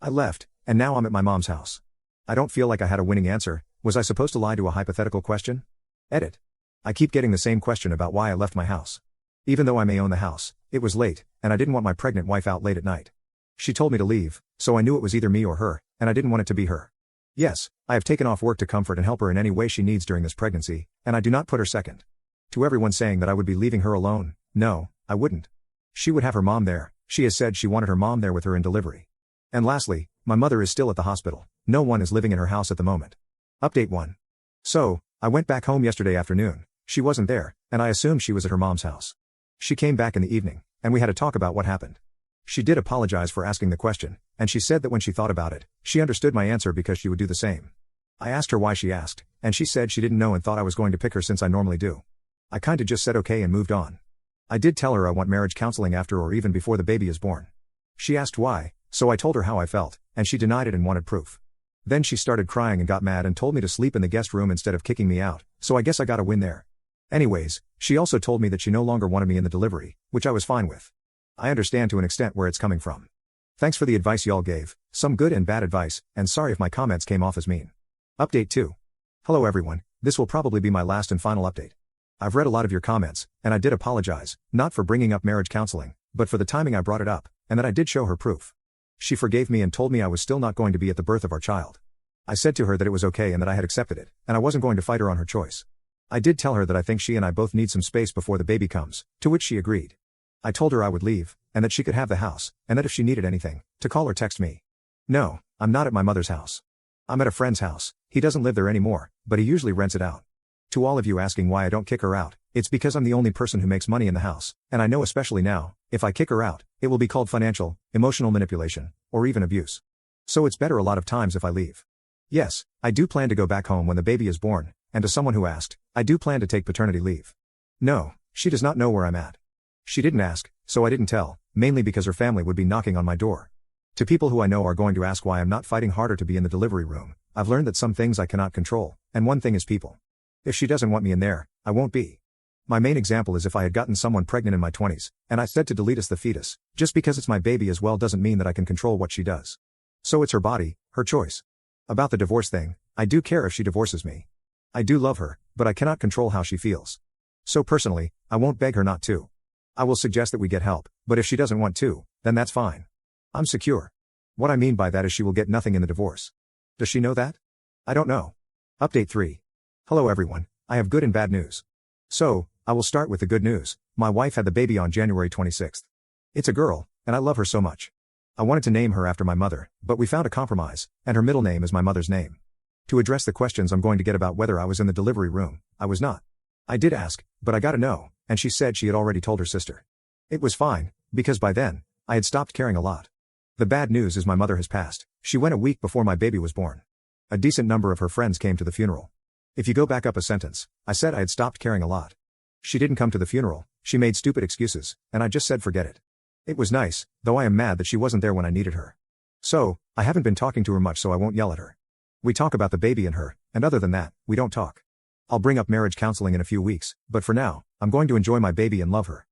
I left, and now I'm at my mom's house. I don't feel like I had a winning answer. Was I supposed to lie to a hypothetical question? Edit. I keep getting the same question about why I left my house. Even though I may own the house, it was late, and I didn't want my pregnant wife out late at night. She told me to leave, so I knew it was either me or her, and I didn't want it to be her. Yes, I have taken off work to comfort and help her in any way she needs during this pregnancy, and I do not put her second. To everyone saying that I would be leaving her alone, no, I wouldn't. She would have her mom there. She has said she wanted her mom there with her in delivery. And lastly, my mother is still at the hospital. No one is living in her house at the moment. Update 1. So, I went back home yesterday afternoon. She wasn't there, and I assumed she was at her mom's house. She came back in the evening, and we had a talk about what happened. She did apologize for asking the question, and she said that when she thought about it, she understood my answer because she would do the same. I asked her why she asked, and she said she didn't know and thought I was going to pick her since I normally do. I kinda just said okay and moved on. I did tell her I want marriage counseling after or even before the baby is born. She asked why, so I told her how I felt, and she denied it and wanted proof. Then she started crying and got mad and told me to sleep in the guest room instead of kicking me out, so I guess I got a win there. Anyways, she also told me that she no longer wanted me in the delivery, which I was fine with. I understand to an extent where it's coming from. Thanks for the advice y'all gave, some good and bad advice, and sorry if my comments came off as mean. Update 2. Hello everyone, this will probably be my last and final update. I've read a lot of your comments, and I did apologize, not for bringing up marriage counseling, but for the timing I brought it up, and that I did show her proof. She forgave me and told me I was still not going to be at the birth of our child. I said to her that it was okay and that I had accepted it, and I wasn't going to fight her on her choice. I did tell her that I think she and I both need some space before the baby comes, to which she agreed. I told her I would leave, and that she could have the house, and that if she needed anything, to call or text me. No, I'm not at my mother's house. I'm at a friend's house. He doesn't live there anymore, but he usually rents it out. To all of you asking why I don't kick her out, it's because I'm the only person who makes money in the house, and I know especially now, if I kick her out, it will be called financial, emotional manipulation, or even abuse. So it's better a lot of times if I leave. Yes, I do plan to go back home when the baby is born, and to someone who asked, I do plan to take paternity leave. No, she does not know where I'm at. She didn't ask, so I didn't tell, mainly because her family would be knocking on my door. To people who I know are going to ask why I'm not fighting harder to be in the delivery room, I've learned that some things I cannot control, and one thing is people. If she doesn't want me in there, I won't be. My main example is if I had gotten someone pregnant in my 20s, and I said to delete the fetus, just because it's my baby as well doesn't mean that I can control what she does. So it's her body, her choice. About the divorce thing, I do care if she divorces me. I do love her, but I cannot control how she feels. So personally, I won't beg her not to. I will suggest that we get help, but if she doesn't want to, then that's fine. I'm secure. What I mean by that is she will get nothing in the divorce. Does she know that? I don't know. Update 3. Hello everyone, I have good and bad news. So, I will start with the good news. My wife had the baby on January 26th. It's a girl, and I love her so much. I wanted to name her after my mother, but we found a compromise, and her middle name is my mother's name. To address the questions I'm going to get about whether I was in the delivery room, I was not. I did ask, but I got a no, and she said she had already told her sister. It was fine, because by then, I had stopped caring a lot. The bad news is my mother has passed. She went a week before my baby was born. A decent number of her friends came to the funeral. If you go back up a sentence, I said I had stopped caring a lot. She didn't come to the funeral, she made stupid excuses, and I just said forget it. It was nice, though I am mad that she wasn't there when I needed her. So, I haven't been talking to her much so I won't yell at her. We talk about the baby and her, and other than that, we don't talk. I'll bring up marriage counseling in a few weeks, but for now, I'm going to enjoy my baby and love her.